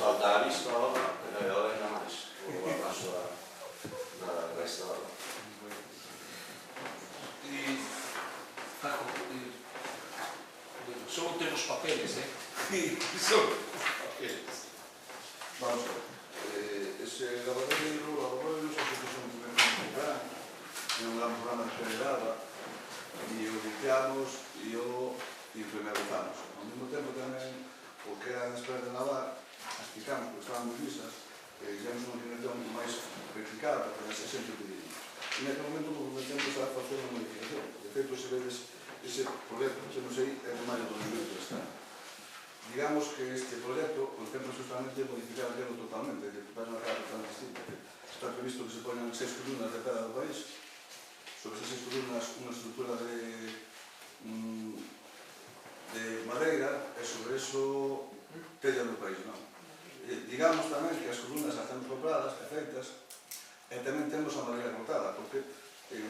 falta a vista ahora, pero venga máis. O paso da resta da obra. Paco, solo temos papeles, solo papeles. Vamos a ver. Ese lavadeiro xa se puso un primer programa, en un gran programa de generada, e o limpiamos e o impermeabilizamos. Ao mesmo tempo tamén, o que era despois de lavar, as picamos, porque estaban moi lisas, e fixemos unha dimensión máis replicada para que se sempre pedimos. E naquele momento comprometemos a facer unha modificación. De feito, se vedes ese proxecto, se non sei, é de maio do 2008 este ano. Digamos que este proxecto contempla justamente modificar aquilo totalmente, que vai unha cara totalmente distinta. Está previsto que se poñan 6 columnas de pedra do país, sobre esas 6 columnas unha estrutura de madeira e sobre eso tella do país, non? Digamos tamén que as columnas as temos compradas, feitas, e tamén temos a madeira cortada, porque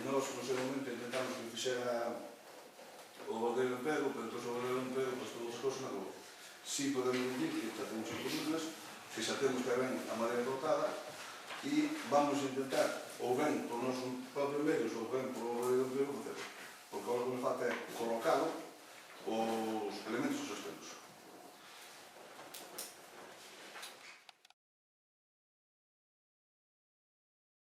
nós no seu momento intentamos que fixera o bordeiro en Pedro, pero entón o bordeiro en Pedro, pois todos os cosos na rúa. Si podemos dicir que xa temos as columnas, que xa temos tamén a madeira cortada, e vamos a intentar, ou ben por nosos propios medios, ou ben por o bordeiro en Pedro, facelo. Porque agora o que nos falta é colocalo